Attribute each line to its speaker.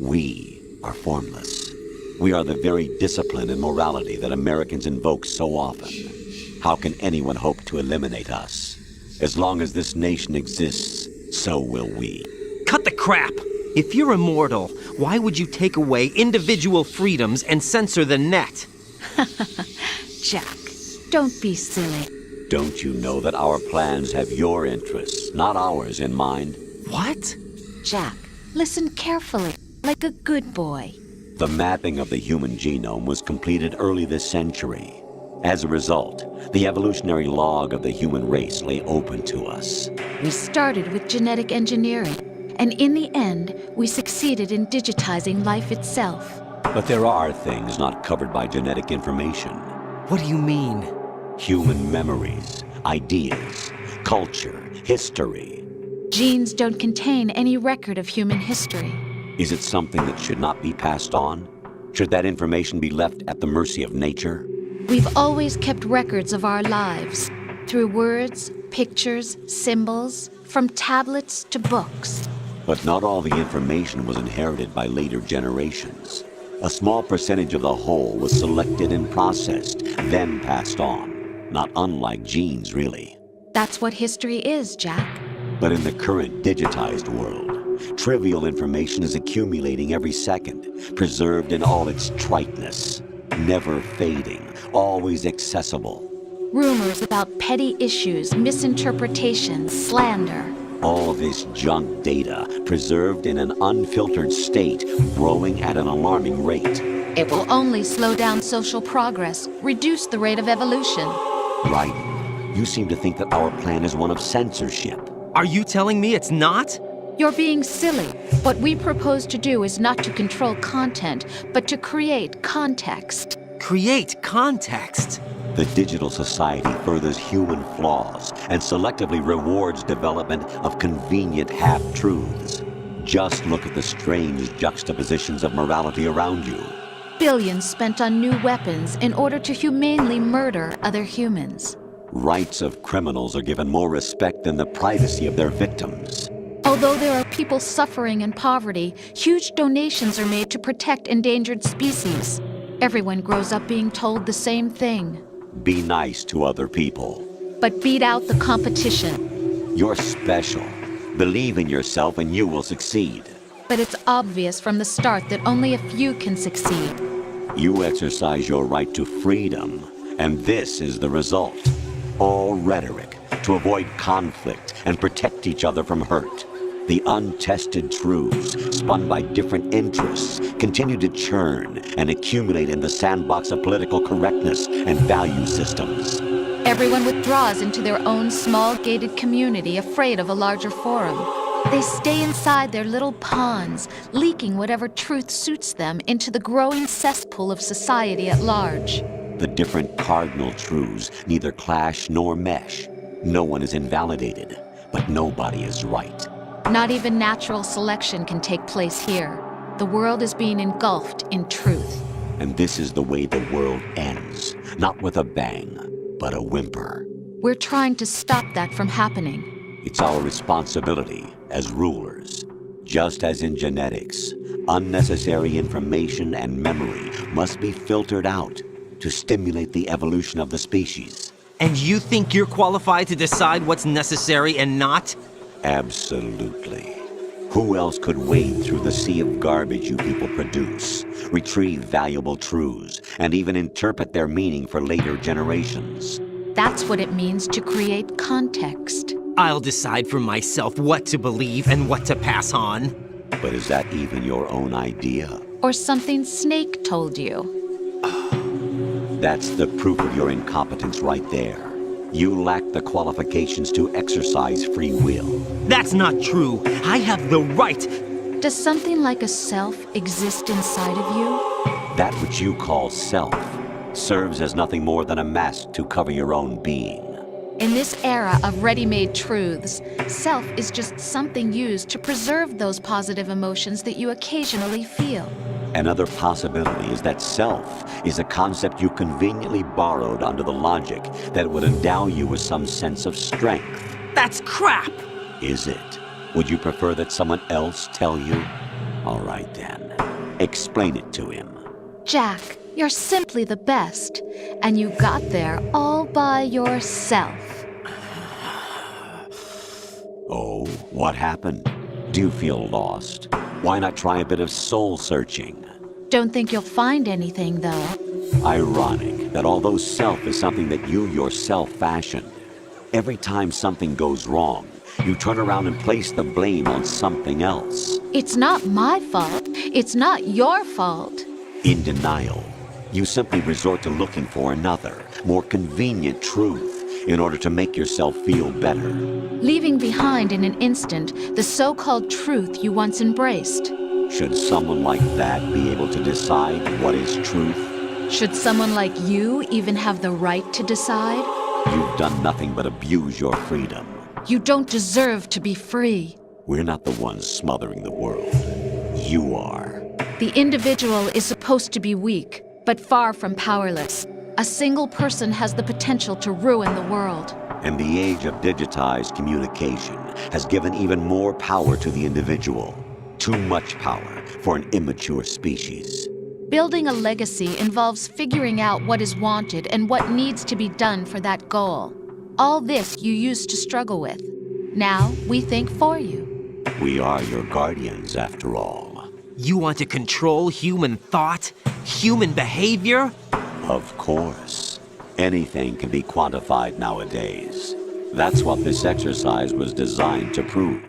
Speaker 1: We are formless. We are the very discipline and morality that Americans invoke so often. How can anyone hope to eliminate us? As long as this nation exists, so will we.
Speaker 2: Cut the crap! If you're immortal, why would you take away individual freedoms and censor the net?
Speaker 3: Jack, don't be silly.
Speaker 1: Don't you know that our plans have your interests, not ours, in mind?
Speaker 2: What?
Speaker 3: Jack, listen carefully, like a good boy.
Speaker 1: The mapping of the human genome was completed early this century. As a result, the evolutionary log of the human race lay open to us.
Speaker 3: We started with genetic engineering, and in the end, we succeeded in digitizing life itself.
Speaker 1: But there are things not covered by genetic information.
Speaker 2: What do you mean?
Speaker 1: Human memories, ideas, culture, history.
Speaker 3: Genes don't contain any record of human history.
Speaker 1: Is it something that should not be passed on? Should that information be left at the mercy of nature?
Speaker 3: We've always kept records of our lives, through words, pictures, symbols, from tablets to books.
Speaker 1: But not all the information was inherited by later generations. A small percentage of the whole was selected and processed, then passed on. Not unlike genes, really.
Speaker 3: That's what history is, Jack.
Speaker 1: But in the current digitized world, trivial information is accumulating every second, preserved in all its triteness, never fading, always accessible.
Speaker 3: Rumors about petty issues, misinterpretations, slander.
Speaker 1: All this junk data, preserved in an unfiltered state, growing at an alarming rate.
Speaker 3: It will only slow down social progress, reduce the rate of evolution.
Speaker 1: Right. You seem to think that our plan is one of censorship.
Speaker 2: Are you telling me it's not?
Speaker 3: You're being silly. What we propose to do is not to control content, but to create context.
Speaker 2: Create context?
Speaker 1: The digital society furthers human flaws and selectively rewards development of convenient half-truths. Just look at the strange juxtapositions of morality around you.
Speaker 3: Billions spent on new weapons in order to humanely murder other humans.
Speaker 1: Rights of criminals are given more respect than the privacy of their victims.
Speaker 3: Although there are people suffering in poverty, huge donations are made to protect endangered species. Everyone grows up being told the same thing.
Speaker 1: Be nice to other people.
Speaker 3: But beat out the competition.
Speaker 1: You're special. Believe in yourself and you will succeed.
Speaker 3: But it's obvious from the start that only a few can succeed.
Speaker 1: You exercise your right to freedom, and this is the result. All rhetoric to avoid conflict and protect each other from hurt. The untested truths, spun by different interests, continue to churn and accumulate in the sandbox of political correctness and value systems.
Speaker 3: Everyone withdraws into their own small gated community, afraid of a larger forum. They stay inside their little ponds, leaking whatever truth suits them into the growing cesspool of society at large.
Speaker 1: The different cardinal truths neither clash nor mesh. No one is invalidated, but nobody is right.
Speaker 3: Not even natural selection can take place here. The world is being engulfed in truth.
Speaker 1: And this is the way the world ends. Not with a bang, but a whimper.
Speaker 3: We're trying to stop that from happening.
Speaker 1: It's our responsibility as rulers. Just as in genetics, unnecessary information and memory must be filtered out to stimulate the evolution of the species.
Speaker 2: And you think you're qualified to decide what's necessary and not?
Speaker 1: Absolutely. Who else could wade through the sea of garbage you people produce, retrieve valuable truths, and even interpret their meaning for later generations?
Speaker 3: That's what it means to create context.
Speaker 2: I'll decide for myself what to believe and what to pass on.
Speaker 1: But is that even your own idea?
Speaker 3: Or something Snake told you?
Speaker 1: That's the proof of your incompetence right there. You lack the qualifications to exercise free will.
Speaker 2: That's not true. I have the right.
Speaker 3: Does something like a self exist inside of you?
Speaker 1: That which you call self serves as nothing more than a mask to cover your own being.
Speaker 3: In this era of ready-made truths, self is just something used to preserve those positive emotions that you occasionally feel.
Speaker 1: Another possibility is that self is a concept you conveniently borrowed under the logic that it would endow you with some sense of strength.
Speaker 2: That's crap!
Speaker 1: Is it? Would you prefer that someone else tell you? All right then. Explain it to him.
Speaker 3: Jack, you're simply the best, and you got there all by yourself.
Speaker 1: Oh, what happened? Do you feel lost? Why not try a bit of soul searching?
Speaker 3: Don't think you'll find anything, though.
Speaker 1: Ironic that although self is something that you yourself fashioned, every time something goes wrong, you turn around and place the blame on something else.
Speaker 3: It's not my fault. It's not your fault.
Speaker 1: In denial, you simply resort to looking for another, more convenient truth in order to make yourself feel better.
Speaker 3: Leaving behind in an instant the so-called truth you once embraced.
Speaker 1: Should someone like that be able to decide what is truth?
Speaker 3: Should someone like you even have the right to decide?
Speaker 1: You've done nothing but abuse your freedom.
Speaker 3: You don't deserve to be free.
Speaker 1: We're not the ones smothering the world. You are.
Speaker 3: The individual is supposed to be weak, but far from powerless. A single person has the potential to ruin the world.
Speaker 1: And the age of digitized communication has given even more power to the individual. Too much power for an immature species.
Speaker 3: Building a legacy involves figuring out what is wanted and what needs to be done for that goal. All this you used to struggle with. Now we think for you.
Speaker 1: We are your guardians, after all.
Speaker 2: You want to control human thought? Human behavior?
Speaker 1: Of course. Anything can be quantified nowadays. That's what this exercise was designed to prove.